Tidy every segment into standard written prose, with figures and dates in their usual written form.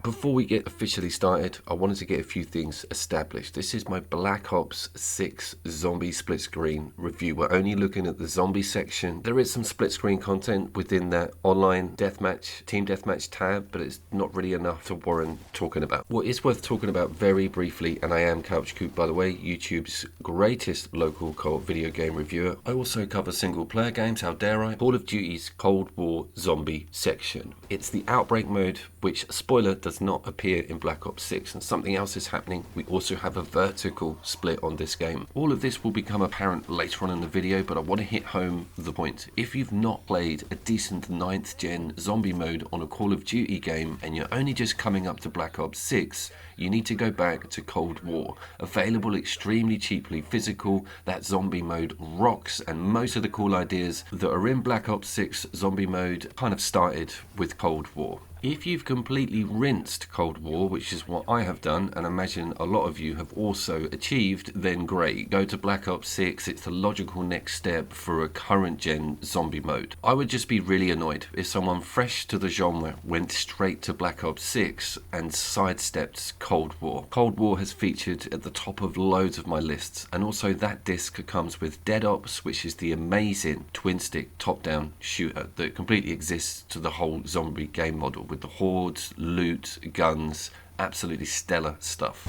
Before we get officially started, I wanted to get a few things established. This is my Black Ops 6 zombie split screen review. We're only looking at the zombie section. There is some split screen content within that online deathmatch, team deathmatch tab, but it's not really enough to warrant talking about. What is worth talking about very briefly, and I am Couch Coop, by the way, YouTube's greatest local co-op video game reviewer. I also cover single player games, how dare I? Call of Duty's Cold War zombie section. It's the outbreak mode, which, spoiler, does not appear in Black Ops 6, and something else is happening. We also have a vertical split on this game. All of this will become apparent later on in the video, but I want to hit home the point. If you've not played a decent 9th gen zombie mode on a Call of Duty game and you're only just coming up to Black Ops 6, you need to go back to Cold War. Available extremely cheaply, physical, that zombie mode rocks, and most of the cool ideas that are in Black Ops 6 zombie mode kind of started with Cold War. If you've completely rinsed Cold War, which is what I have done, and imagine a lot of you have also achieved, then great. Go to Black Ops 6, it's the logical next step for a current gen zombie mode. I would just be really annoyed if someone fresh to the genre went straight to Black Ops 6 and sidestepped Cold War. Cold War has featured at the top of loads of my lists, and also that disc comes with Dead Ops, which is the amazing twin-stick top-down shooter that completely exists to the whole zombie game model, with the hordes, loot, guns, absolutely stellar stuff.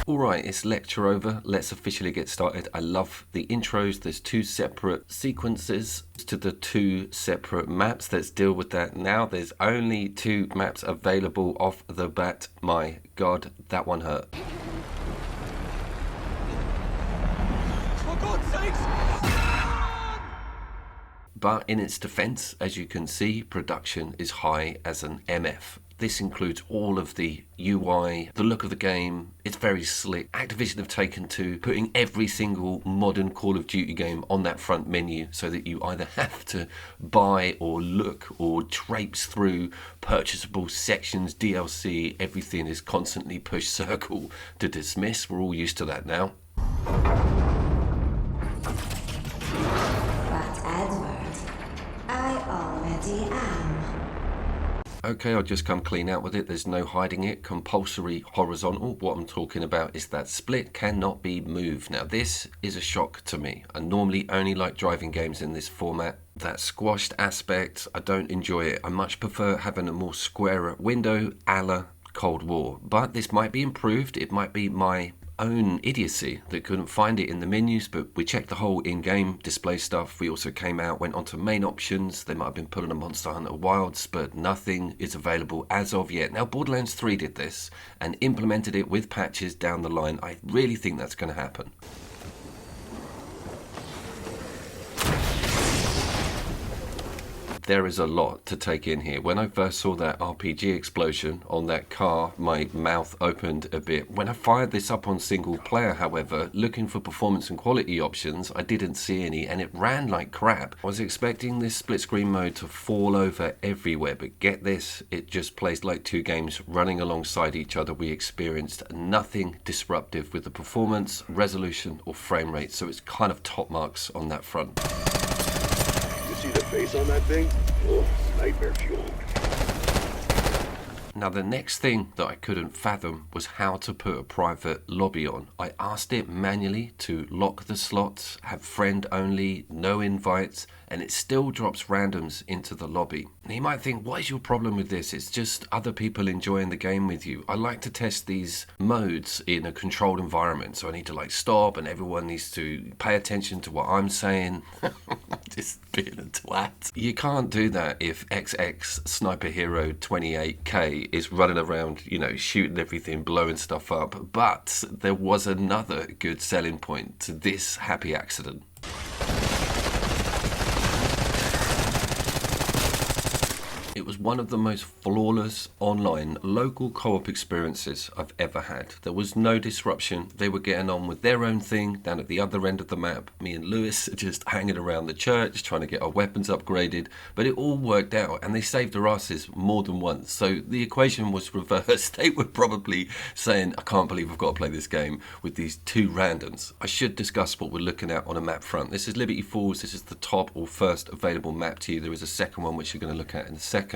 Alright, it's lecture over. Let's officially get started. I love the intros. There's two separate sequences to the two separate maps. Let's deal with that now. There's only two maps available off the bat. My God, that one hurt. But in its defense, as you can see, production is high as an MF. This includes all of the UI, the look of the game. It's very slick. Activision have taken to putting every single modern Call of Duty game on that front menu so that you either have to buy or look or traipse through purchasable sections, DLC. Everything is constantly push circle to dismiss. We're all used to that now. Okay, I'll just come clean out with it. There's no hiding it. Compulsory horizontal. What I'm talking about is that split cannot be moved. Now, this is a shock to me. I normally only like driving games in this format. That squashed aspect, I don't enjoy it. I much prefer having a more squarer window a la Cold War. But this might be improved. It might be my own idiocy that couldn't find it in the menus, but we checked the whole in-game display stuff. We also came out, went onto main options. They might have been put on a Monster Hunter Wilds, but nothing is available as of yet. Now, Borderlands 3 did this and implemented it with patches down the line. I really think that's going to happen. There is a lot to take in here. When I first saw that RPG explosion on that car, my mouth opened a bit. When I fired this up on single player, however, looking for performance and quality options, I didn't see any, and it ran like crap. I was expecting this split screen mode to fall over everywhere, but get this, it just plays like two games running alongside each other. We experienced nothing disruptive with the performance, resolution, or frame rate, so it's kind of top marks on that front. See the face on that thing? Oh, nightmare fuel. Now, the next thing that I couldn't fathom was how to put a private lobby on. I asked it manually to lock the slots, have friend only, no invites, and it still drops randoms into the lobby. Now, you might think, what is your problem with this? It's just other people enjoying the game with you. I like to test these modes in a controlled environment, so I need to stop, and everyone needs to pay attention to what I'm saying. Just being a twat. You can't do that if XX Sniper Hero 28K is running around, shooting everything, blowing stuff up. But there was another good selling point to this happy accident. It was one of the most flawless online local co-op experiences I've ever had. There was no disruption. They were getting on with their own thing down at the other end of the map. Me and Lewis are just hanging around the church trying to get our weapons upgraded, but it all worked out and they saved our asses more than once. So the equation was reversed. They were probably saying, I can't believe I've got to play this game with these two randoms. I should discuss what we're looking at on a map front. This is Liberty Falls. This is the top or first available map to you. There is a second one which you're going to look at in a second.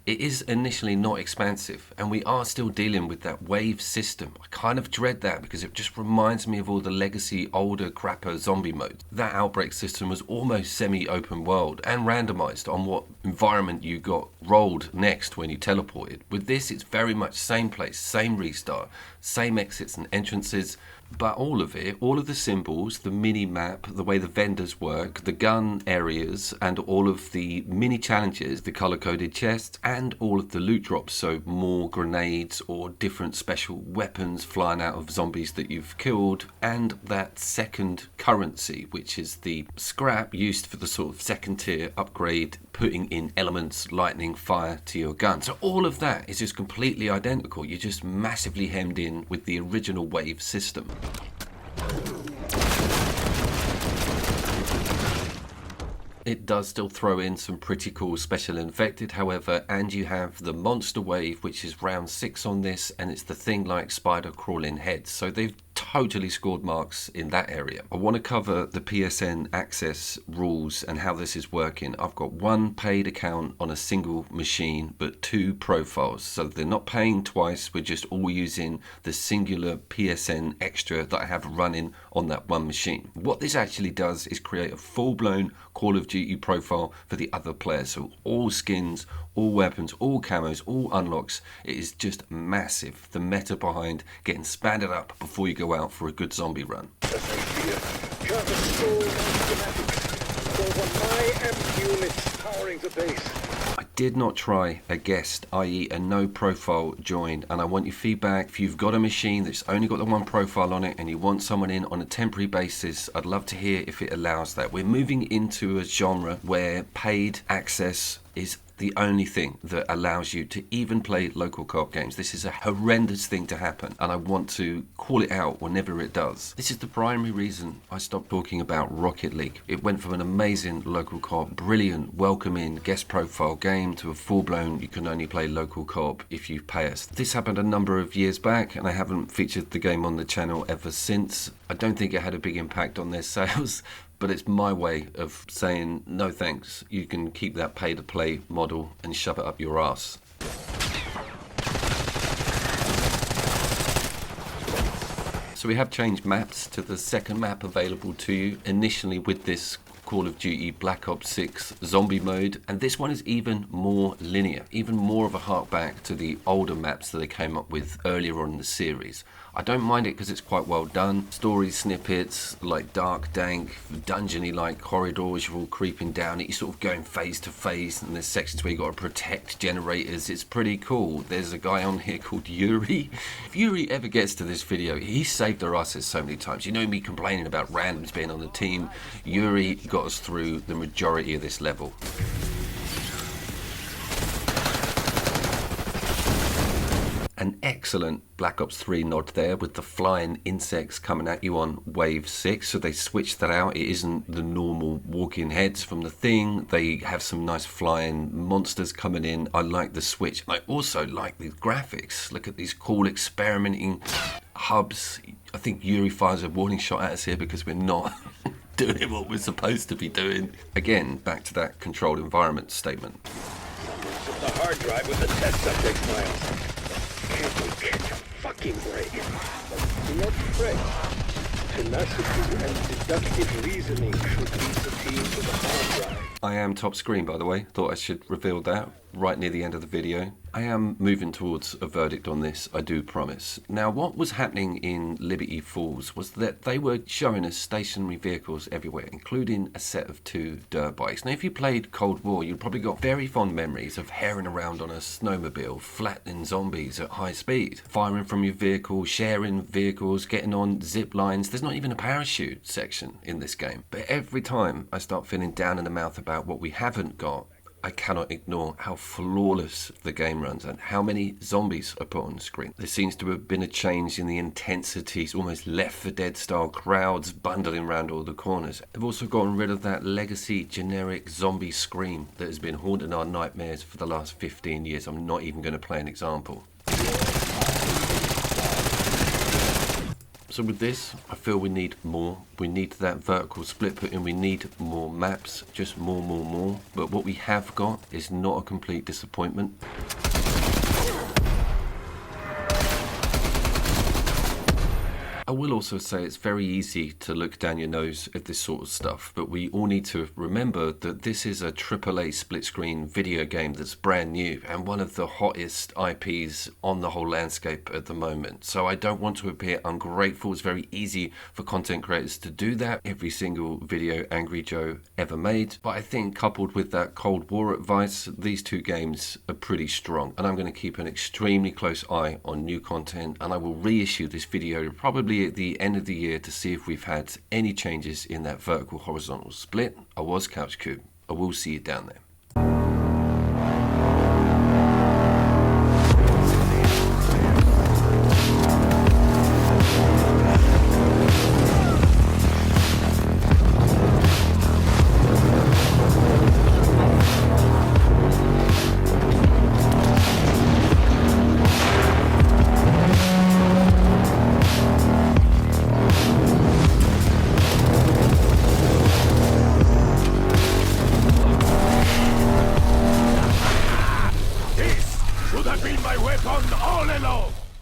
It is initially not expansive, and we are still dealing with that wave system. I kind of dread that because it just reminds me of all the legacy, older, crapper zombie modes. That outbreak system was almost semi-open world and randomized on what environment you got rolled next when you teleported. With this, it's very much same place, same restart, same exits and entrances. But all of it, all of the symbols, the mini map, the way the vendors work, the gun areas, and all of the mini challenges, the color coded chests, and all of the loot drops, so more grenades or different special weapons flying out of zombies that you've killed, and that second currency, which is the scrap used for the sort of second tier upgrade, putting in elements, lightning, fire to your gun. So all of that is just completely identical. You're just massively hemmed in with the original wave system. It does still throw in some pretty cool special infected, however, and you have the monster wave, which is round 6 on this, and it's the thing like spider crawling heads. So they've totally scored marks in that area. I want to cover the PSN access rules and how this is working. I've got one paid account on a single machine, but 2 profiles. So they're not paying twice. We're just all using the singular PSN extra that I have running on that one machine. What this actually does is create a full-blown Call of Duty profile for the other players. So all skins, all weapons, all camos, all unlocks. It is just massive. The meta behind getting spanned up before you go out for a good zombie run. I did not try a guest, i.e. a no profile join, and I want your feedback. If you've got a machine that's only got the one profile on it and you want someone in on a temporary basis, I'd love to hear if it allows that. We're moving into a genre where paid access is the only thing that allows you to even play local co-op games. This is a horrendous thing to happen, and I want to call it out whenever it does. This is the primary reason I stopped talking about Rocket League. It went from an amazing local co-op, brilliant, welcoming guest profile game to a full-blown, you can only play local co-op if you pay us. This happened a number of years back, and I haven't featured the game on the channel ever since. I don't think it had a big impact on their sales, but it's my way of saying no thanks. You can keep that pay to play model and shove it up your ass. So we have changed maps to the second map available to you initially with this Call of Duty Black Ops 6 zombie mode, and this one is even more linear, even more of a hark back to the older maps that they came up with earlier on in the series. I don't mind it because it's quite well done. Story snippets, like dark, dank, dungeony like corridors, you're all creeping down it, you're sort of going phase to phase, and there's sections where you got to protect generators. It's pretty cool. There's a guy on here called Yuri. If Yuri ever gets to this video, he saved our asses so many times. You know me complaining about randoms being on the team. Yuri got us through the majority of this level. An excellent Black Ops 3 nod there with the flying insects coming at you on Wave 6. So they switched that out. It isn't the normal walking heads from the thing. They have some nice flying monsters coming in. I like the switch. I also like the graphics. Look at these cool experimenting hubs. I think Yuri fires a warning shot at us here because we're not doing what we're supposed to be doing. Again, back to that controlled environment statement. The hard drive with the test subject files. Can't we catch a fucking break? Do not fret. Tenacity and deductive reasoning should lead the team to the hard drive. I am top screen, by the way. Thought I should reveal that right near the end of the video. I am moving towards a verdict on this, I do promise. Now, what was happening in Liberty Falls was that they were showing us stationary vehicles everywhere, including a set of 2 dirt bikes. Now, if you played Cold War, you probably got very fond memories of herring around on a snowmobile, flattening zombies at high speed, firing from your vehicle, sharing vehicles, getting on zip lines. There's not even a parachute section in this game. But every time I start feeling down in the mouth about what we haven't got, I cannot ignore how flawless the game runs and how many zombies are put on the screen. There seems to have been a change in the intensities, almost Left 4 Dead style crowds bundling around all the corners. They've also gotten rid of that legacy generic zombie scream that has been haunting our nightmares for the last 15 years. I'm not even going to play an example. So with this, I feel we need more. We need that vertical split put in. We need more maps, just more. But what we have got is not a complete disappointment. I will also say it's very easy to look down your nose at this sort of stuff, but we all need to remember that this is a AAA split screen video game that's brand new and one of the hottest IPs on the whole landscape at the moment. So I don't want to appear ungrateful. It's very easy for content creators to do that. Every single video Angry Joe ever made. But I think coupled with that Cold War advice, these two games are pretty strong. And I'm going to keep an extremely close eye on new content, and I will reissue this video probably at the end of the year to see if we've had any changes in that vertical horizontal split. I was CouchCube. I will see you down there.